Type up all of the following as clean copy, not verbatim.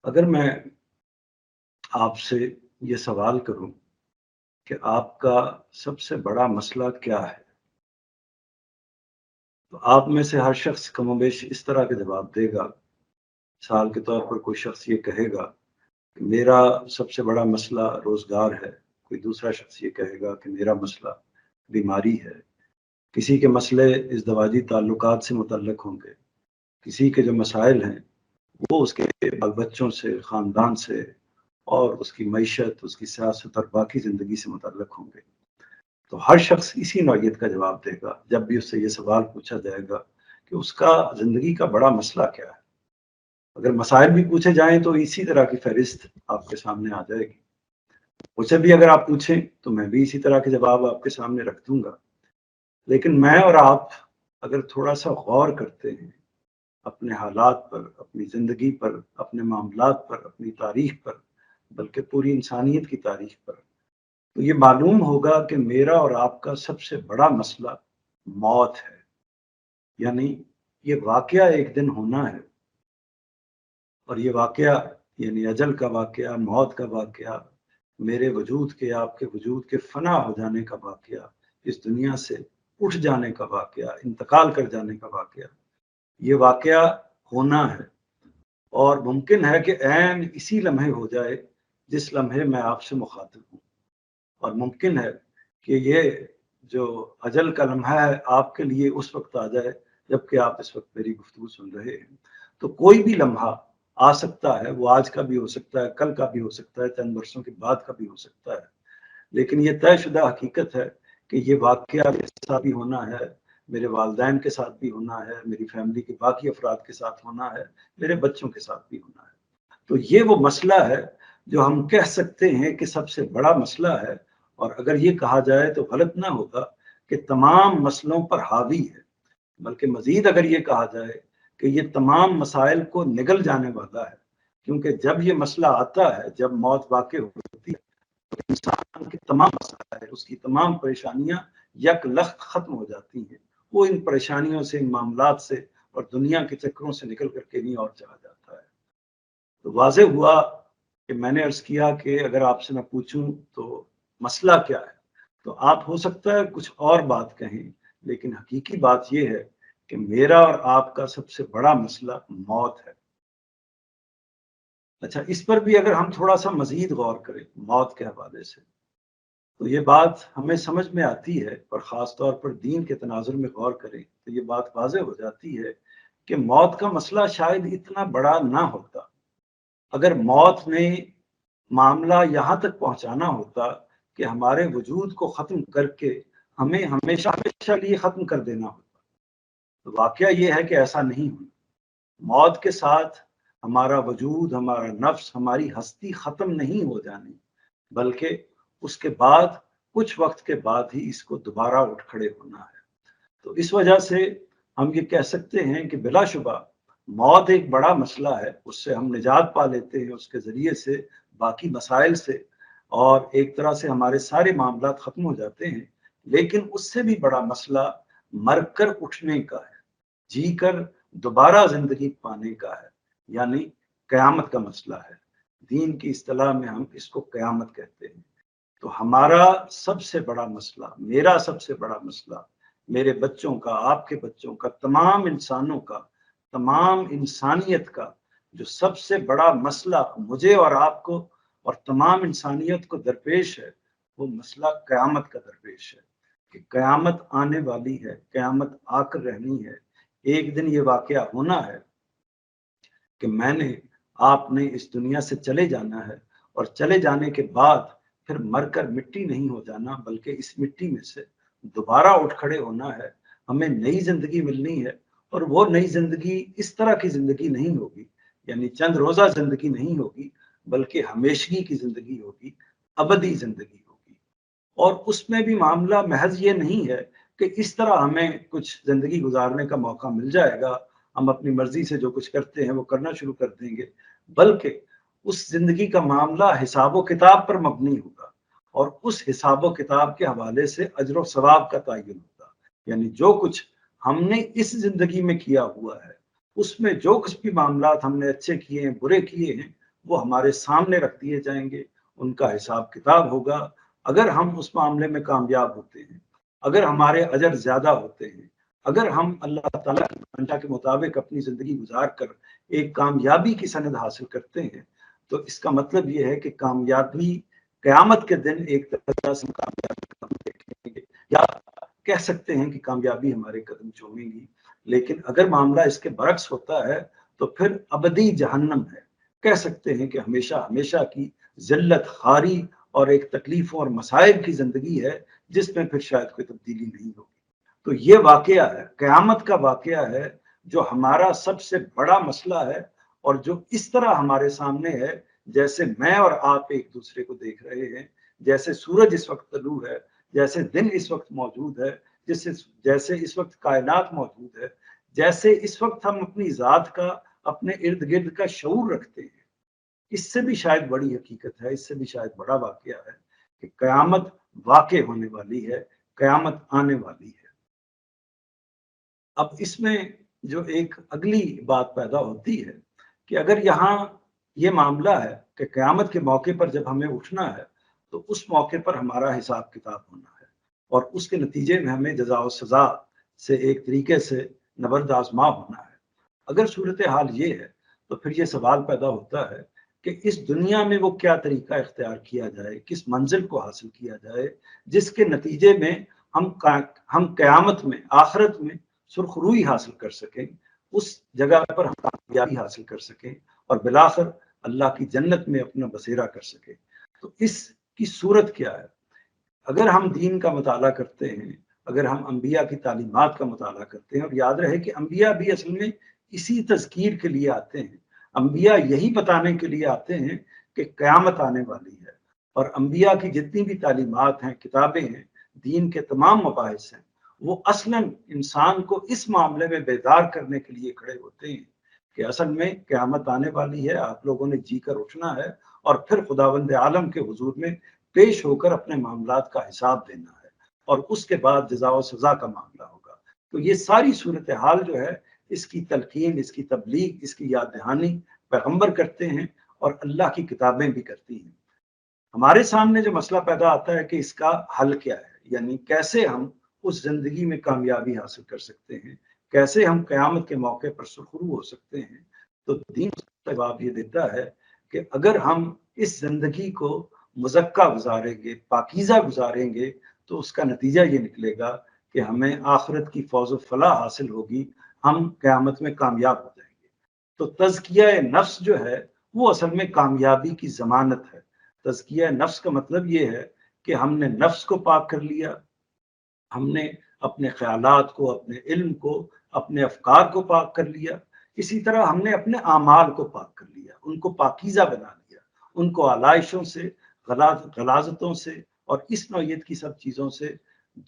اگر میں آپ سے یہ سوال کروں کہ آپ کا سب سے بڑا مسئلہ کیا ہے، تو آپ میں سے ہر شخص کم و بیش اس طرح کے جواب دے گا۔ مثال کے طور پر کوئی شخص یہ کہے گا کہ میرا سب سے بڑا مسئلہ روزگار ہے، کوئی دوسرا شخص یہ کہے گا کہ میرا مسئلہ بیماری ہے، کسی کے مسئلے ازدواجی تعلقات سے متعلق ہوں گے، کسی کے جو مسائل ہیں وہ اس کے بال بچوں سے، خاندان سے اور اس کی معیشت، اس کی سیاست اور باقی زندگی سے متعلق ہوں گے۔ تو ہر شخص اسی نوعیت کا جواب دے گا جب بھی اس سے یہ سوال پوچھا جائے گا کہ اس کا زندگی کا بڑا مسئلہ کیا ہے۔ اگر مسائل بھی پوچھے جائیں تو اسی طرح کی فہرست آپ کے سامنے آ جائے گی۔ مجھے بھی اگر آپ پوچھیں تو میں بھی اسی طرح کے جواب آپ کے سامنے رکھ دوں گا۔ لیکن میں اور آپ اگر تھوڑا سا غور کرتے ہیں اپنے حالات پر، اپنی زندگی پر، اپنے معاملات پر، اپنی تاریخ پر، بلکہ پوری انسانیت کی تاریخ پر، تو یہ معلوم ہوگا کہ میرا اور آپ کا سب سے بڑا مسئلہ موت ہے۔ یعنی یہ واقعہ ایک دن ہونا ہے، اور یہ واقعہ یعنی اجل کا واقعہ، موت کا واقعہ، میرے وجود کے، آپ کے وجود کے فنا ہو جانے کا واقعہ، اس دنیا سے اٹھ جانے کا واقعہ، انتقال کر جانے کا واقعہ، یہ واقعہ ہونا ہے۔ اور ممکن ہے کہ عین اسی لمحے ہو جائے جس لمحے میں آپ سے مخاطب ہوں، اور ممکن ہے کہ یہ جو اجل کا لمحہ ہے آپ کے لیے اس وقت آ جائے جبکہ آپ اس وقت میری گفتگو سن رہے ہیں۔ تو کوئی بھی لمحہ آ سکتا ہے، وہ آج کا بھی ہو سکتا ہے، کل کا بھی ہو سکتا ہے، چند برسوں کے بعد کا بھی ہو سکتا ہے، لیکن یہ طے شدہ حقیقت ہے کہ یہ واقعہ میرے ساتھ بھی ہونا ہے، میرے والدین کے ساتھ بھی ہونا ہے، میری فیملی کے باقی افراد کے ساتھ ہونا ہے، میرے بچوں کے ساتھ بھی ہونا ہے۔ تو یہ وہ مسئلہ ہے جو ہم کہہ سکتے ہیں کہ سب سے بڑا مسئلہ ہے، اور اگر یہ کہا جائے تو غلط نہ ہوگا کہ تمام مسئلوں پر حاوی ہے، بلکہ مزید اگر یہ کہا جائے کہ یہ تمام مسائل کو نگل جانے والا ہے، کیونکہ جب یہ مسئلہ آتا ہے، جب موت واقع ہوتی ہے تو انسان کے تمام مسائل، اس کی تمام پریشانیاں یک لخت ختم ہو جاتی ہیں۔ وہ ان پریشانیوں سے، ان معاملات سے اور دنیا کے چکروں سے نکل کر کے نہیں اور چلا جاتا ہے۔ تو واضح ہوا کہ میں نے عرض کیا کہ اگر آپ سے میں پوچھوں تو مسئلہ کیا ہے، تو آپ ہو سکتا ہے کچھ اور بات کہیں، لیکن حقیقی بات یہ ہے کہ میرا اور آپ کا سب سے بڑا مسئلہ موت ہے۔ اچھا، اس پر بھی اگر ہم تھوڑا سا مزید غور کریں موت کے حوالے سے، تو یہ بات ہمیں سمجھ میں آتی ہے، اور خاص طور پر دین کے تناظر میں غور کریں تو یہ بات واضح ہو جاتی ہے کہ موت کا مسئلہ شاید اتنا بڑا نہ ہوتا اگر موت نے معاملہ یہاں تک پہنچانا ہوتا کہ ہمارے وجود کو ختم کر کے ہمیں ہمیشہ ہمیشہ لیے ختم کر دینا ہوتا۔ تو واقعہ یہ ہے کہ ایسا نہیں ہونا۔ موت کے ساتھ ہمارا وجود، ہمارا نفس، ہماری ہستی ختم نہیں ہو جانی، بلکہ اس کے بعد کچھ وقت کے بعد ہی اس کو دوبارہ اٹھ کھڑے ہونا ہے۔ تو اس وجہ سے ہم یہ کہہ سکتے ہیں کہ بلا شبہ موت ایک بڑا مسئلہ ہے، اس سے ہم نجات پا لیتے ہیں، اس کے ذریعے سے باقی مسائل سے، اور ایک طرح سے ہمارے سارے معاملات ختم ہو جاتے ہیں۔ لیکن اس سے بھی بڑا مسئلہ مر کر اٹھنے کا ہے، جی کر دوبارہ زندگی پانے کا ہے، یعنی قیامت کا مسئلہ ہے۔ دین کی اصطلاح میں ہم اس کو قیامت کہتے ہیں۔ تو ہمارا سب سے بڑا مسئلہ، میرا سب سے بڑا مسئلہ، میرے بچوں کا، آپ کے بچوں کا، تمام انسانوں کا، تمام انسانیت کا جو سب سے بڑا مسئلہ مجھے اور آپ کو اور تمام انسانیت کو درپیش ہے، وہ مسئلہ قیامت کا درپیش ہے کہ قیامت آنے والی ہے، قیامت آ کر رہنی ہے۔ ایک دن یہ واقعہ ہونا ہے کہ میں نے، آپ نے اس دنیا سے چلے جانا ہے، اور چلے جانے کے بعد پھر مر کر مٹی نہیں ہو جانا، بلکہ اس مٹی میں سے دوبارہ اٹھ کھڑے ہونا ہے۔ ہمیں نئی زندگی ملنی ہے، اور وہ نئی زندگی اس طرح کی زندگی نہیں ہوگی، یعنی چند روزہ زندگی نہیں ہوگی، بلکہ ہمیشگی کی زندگی ہوگی، ابدی زندگی ہوگی۔ اور اس میں بھی معاملہ محض یہ نہیں ہے کہ اس طرح ہمیں کچھ زندگی گزارنے کا موقع مل جائے گا، ہم اپنی مرضی سے جو کچھ کرتے ہیں وہ کرنا شروع کر دیں گے، بلکہ اس زندگی کا معاملہ حساب و کتاب پر مبنی ہوگا، اور اس حساب و کتاب کے حوالے سے اجر و ثواب کا تعین ہوگا۔ یعنی جو کچھ ہم نے اس زندگی میں کیا ہوا ہے، اس میں جو کچھ بھی معاملات ہم نے اچھے کیے ہیں، برے کیے ہیں، وہ ہمارے سامنے رکھ دیے جائیں گے، ان کا حساب کتاب ہوگا۔ اگر ہم اس معاملے میں کامیاب ہوتے ہیں، اگر ہمارے اجر زیادہ ہوتے ہیں، اگر ہم اللہ تعالیٰ کی منشا کے مطابق اپنی زندگی گزار کر ایک کامیابی کی سند حاصل کرتے ہیں، تو اس کا مطلب یہ ہے کہ کامیابی قیامت کے دن ایک طرح سے کامیابی قدم دیکھیں گے، یا کہہ سکتے ہیں کہ کامیابی ہمارے قدم چومیں گی۔ لیکن اگر معاملہ اس کے برعکس ہوتا ہے تو پھر ابدی جہنم ہے، کہہ سکتے ہیں کہ ہمیشہ ہمیشہ کی ذلت، خاری اور ایک تکلیفوں اور مصائب کی زندگی ہے، جس میں پھر شاید کوئی تبدیلی نہیں ہوگی۔ تو یہ واقعہ ہے، قیامت کا واقعہ ہے، جو ہمارا سب سے بڑا مسئلہ ہے، اور جو اس طرح ہمارے سامنے ہے جیسے میں اور آپ ایک دوسرے کو دیکھ رہے ہیں، جیسے سورج اس وقت طلوع ہے، جیسے دن اس وقت موجود ہے، جیسے اس وقت کائنات موجود ہے، جیسے اس وقت ہم اپنی ذات کا، اپنے ارد گرد کا شعور رکھتے ہیں۔ اس سے بھی شاید بڑی حقیقت ہے، اس سے بھی شاید بڑا واقعہ ہے کہ قیامت واقع ہونے والی ہے، قیامت آنے والی ہے۔ اب اس میں جو ایک اگلی بات پیدا ہوتی ہے کہ اگر یہاں یہ معاملہ ہے کہ قیامت کے موقع پر جب ہمیں اٹھنا ہے تو اس موقع پر ہمارا حساب کتاب ہونا ہے، اور اس کے نتیجے میں ہمیں جزا و سزا سے ایک طریقے سے نبرد آزما ہونا ہے۔ اگر صورتحال یہ ہے تو پھر یہ سوال پیدا ہوتا ہے کہ اس دنیا میں وہ کیا طریقہ اختیار کیا جائے، کس منزل کو حاصل کیا جائے جس کے نتیجے میں ہم قیامت میں، آخرت میں سرخروئی حاصل کر سکیں، اس جگہ پر ہم کامیابی حاصل کر سکیں، اور بالآخر اللہ کی جنت میں اپنا بسیرا کر سکیں۔ تو اس کی صورت کیا ہے؟ اگر ہم دین کا مطالعہ کرتے ہیں، اگر ہم انبیاء کی تعلیمات کا مطالعہ کرتے ہیں، اور یاد رہے کہ انبیاء بھی اصل میں اسی تذکیر کے لیے آتے ہیں، انبیاء یہی بتانے کے لیے آتے ہیں کہ قیامت آنے والی ہے، اور انبیاء کی جتنی بھی تعلیمات ہیں، کتابیں ہیں، دین کے تمام مباحث ہیں، وہ اصلاً انسان کو اس معاملے میں بیدار کرنے کے لیے کھڑے ہوتے ہیں کہ اصل میں قیامت آنے والی ہے، آپ لوگوں نے جی کر اٹھنا ہے، اور پھر خداوند عالم کے حضور میں پیش ہو کر اپنے معاملات کا حساب دینا ہے، اور اس کے بعد جزا و سزا کا معاملہ ہوگا۔ تو یہ ساری صورتحال جو ہے، اس کی تلقین، اس کی تبلیغ، اس کی یاد دہانی پیغمبر کرتے ہیں، اور اللہ کی کتابیں بھی کرتی ہیں۔ ہمارے سامنے جو مسئلہ پیدا آتا ہے کہ اس کا حل کیا ہے، یعنی کیسے ہم اس زندگی میں کامیابی حاصل کر سکتے ہیں، کیسے ہم قیامت کے موقع پر سرخرو ہو سکتے ہیں۔ تو دین جواب یہ دیتا ہے کہ اگر ہم اس زندگی کو مزکہ گزاریں گے، پاکیزہ گزاریں گے، تو اس کا نتیجہ یہ نکلے گا کہ ہمیں آخرت کی فوز و فلاح حاصل ہوگی، ہم قیامت میں کامیاب ہو جائیں گے۔ تو تزکیہ نفس جو ہے وہ اصل میں کامیابی کی ضمانت ہے۔ تزکیہ نفس کا مطلب یہ ہے کہ ہم نے نفس کو پاک کر لیا، ہم نے اپنے خیالات کو، اپنے علم کو، اپنے افکار کو پاک کر لیا، اسی طرح ہم نے اپنے اعمال کو پاک کر لیا، ان کو پاکیزہ بنا لیا، ان کو آلائشوں سے، غلاظتوں سے اور اس نوعیت کی سب چیزوں سے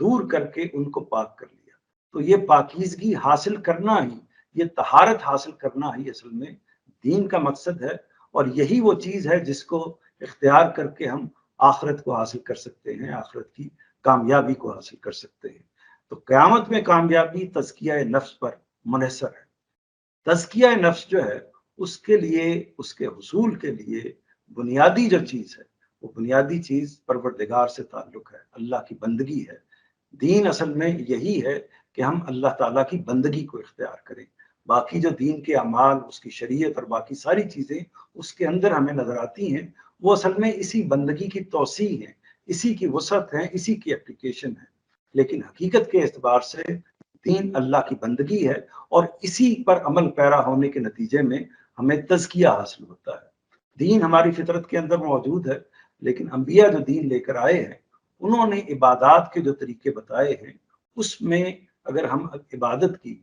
دور کر کے ان کو پاک کر لیا۔ تو یہ پاکیزگی حاصل کرنا ہی، یہ طہارت حاصل کرنا ہی اصل میں دین کا مقصد ہے، اور یہی وہ چیز ہے جس کو اختیار کر کے ہم آخرت کو حاصل کر سکتے ہیں، آخرت کی کامیابی کو حاصل کر سکتے ہیں۔ تو قیامت میں کامیابی تزکیہ نفس پر منحصر ہے۔ تزکیہ نفس جو ہے، اس کے لیے، اس کے حصول کے لیے بنیادی جو چیز ہے، وہ بنیادی چیز پروردگار سے تعلق ہے، اللہ کی بندگی ہے۔ دین اصل میں یہی ہے کہ ہم اللہ تعالیٰ کی بندگی کو اختیار کریں۔ باقی جو دین کے اعمال، اس کی شریعت اور باقی ساری چیزیں اس کے اندر ہمیں نظر آتی ہیں، وہ اصل میں اسی بندگی کی توسیع ہیں، اسی کی وسعت ہے، اسی کی اپلیکیشن ہے۔ لیکن حقیقت کے اعتبار سے دین اللہ کی بندگی ہے، اور اسی پر عمل پیرا ہونے کے نتیجے میں ہمیں تزکیہ حاصل ہوتا ہے۔ دین ہماری فطرت کے اندر موجود ہے، لیکن انبیاء جو دین لے کر آئے ہیں، انہوں نے عبادات کے جو طریقے بتائے ہیں، اس میں اگر ہم عبادت کی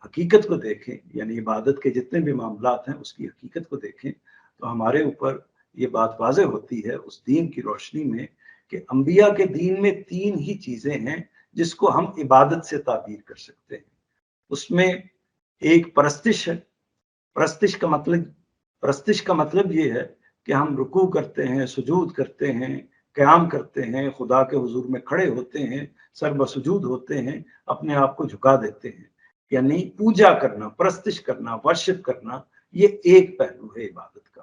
حقیقت کو دیکھیں، یعنی عبادت کے جتنے بھی معاملات ہیں اس کی حقیقت کو دیکھیں، تو ہمارے اوپر یہ بات واضح ہوتی ہے اس دین کی روشنی میں کہ انبیاء کے دین میں 3 ہی چیزیں ہیں جس کو ہم عبادت سے تعبیر کر سکتے ہیں۔ اس میں ایک پرستش ہے۔ پرستش کا مطلب یہ ہے کہ ہم رکوع کرتے ہیں، سجود کرتے ہیں، قیام کرتے ہیں، خدا کے حضور میں کھڑے ہوتے ہیں، سر بسجود ہوتے ہیں، اپنے آپ کو جھکا دیتے ہیں، یعنی پوجا کرنا، پرستش کرنا، ورشپ کرنا، یہ ایک پہلو ہے عبادت کا۔